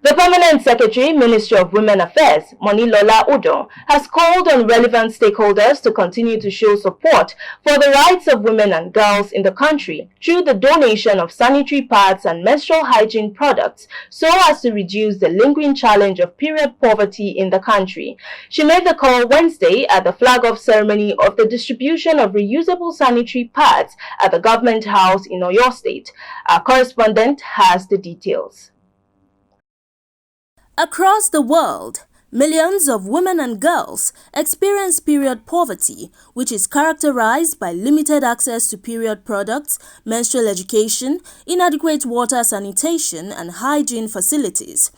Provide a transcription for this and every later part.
The Permanent Secretary, Ministry of Women Affairs, Monilola Udon, has called on relevant stakeholders to continue to show support for the rights of women and girls in the country through the donation of sanitary pads and menstrual hygiene products so as to reduce the lingering challenge of period poverty in the country. She made the call Wednesday at the flag-off ceremony of the distribution of reusable sanitary pads at the Government House in Oyo State. Our correspondent has the details. Across the world, millions of women and girls experience period poverty, which is characterized by limited access to period products, menstrual education, inadequate water sanitation, and hygiene facilities.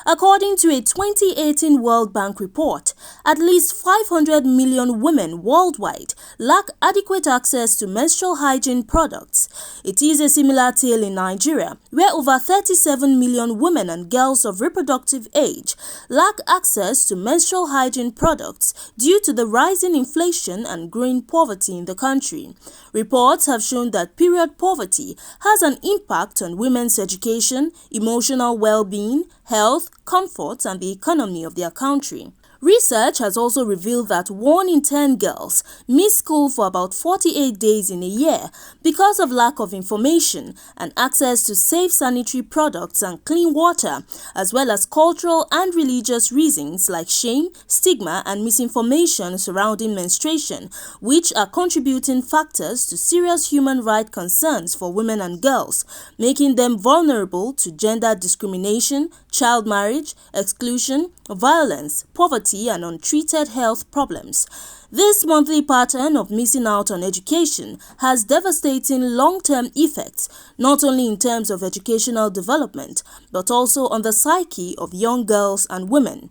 According to a 2018 World Bank report, at least 500 million women worldwide lack adequate access to menstrual hygiene products. It is a similar tale in Nigeria, where over 37 million women and girls of reproductive age lack access to menstrual hygiene products due to the rising inflation and growing poverty in the country. Reports have shown that period poverty has an impact on women's education, emotional well-being, health, comfort, and the economy of their country. Research has also revealed that 1 in 10 girls miss school for about 48 days in a year because of lack of information and access to safe sanitary products and clean water, as well as cultural and religious reasons like shame, stigma, and misinformation surrounding menstruation, which are contributing factors to serious human rights concerns for women and girls, making them vulnerable to gender discrimination, child marriage, exclusion, violence, poverty, and untreated health problems. This monthly pattern of missing out on education has devastating long-term effects, not only in terms of educational development, but also on the psyche of young girls and women.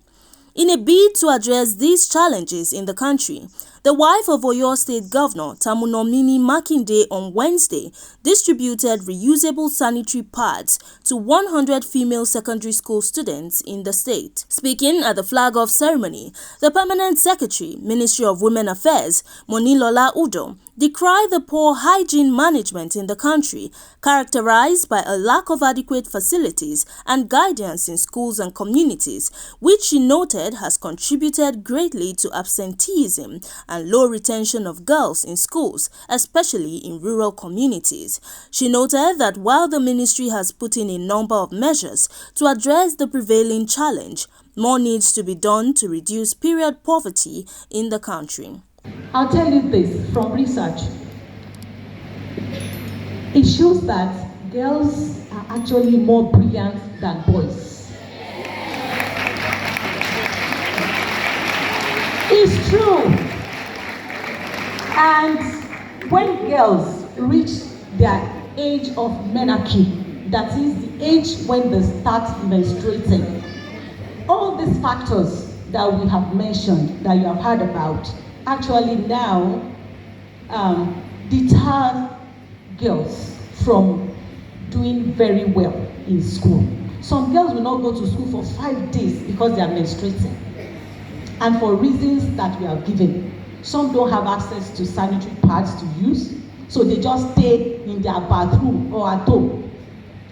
In a bid to address these challenges in the country, the wife of Oyo State Governor Tamunomini Makinde on Wednesday distributed reusable sanitary pads to 100 female secondary school students in the state. Speaking at the flag-off ceremony, the Permanent Secretary, Ministry of Women Affairs, Monilola Udon, decried the poor hygiene management in the country, characterized by a lack of adequate facilities and guidance in schools and communities, which she noted has contributed greatly to absenteeism and low retention of girls in schools, especially in rural communities. She noted that while the ministry has put in a number of measures to address the prevailing challenge, more needs to be done to reduce period poverty in the country. I'll tell you this from research. It shows that girls are actually more brilliant than boys. It's true. And when girls reach their age of menarche, that is the age when they start menstruating, all these factors that we have mentioned, that you have heard about, actually now deter girls from doing very well in school. Some girls will not go to school for 5 days because they are menstruating, and for reasons that we have given. Some don't have access to sanitary pads to use, so they just stay in their bathroom or at home,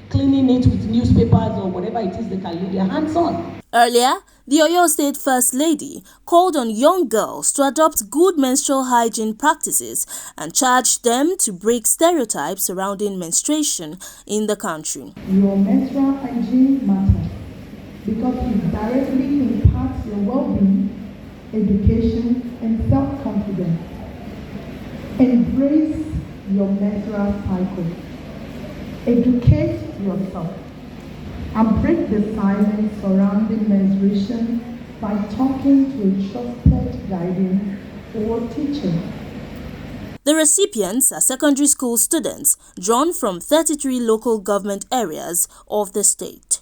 cleaning it with newspapers or whatever it is they can lay their hands on. Earlier, the Oyo State First Lady called on young girls to adopt good menstrual hygiene practices and charged them to break stereotypes surrounding menstruation in the country. Your menstrual hygiene matters because it directly impacts your well-being, education, and self-confidence. Embrace your menstrual cycle. Educate yourself and break the silence surrounding menstruation by talking to a trusted guardian or teacher. The recipients are secondary school students drawn from 33 local government areas of the state.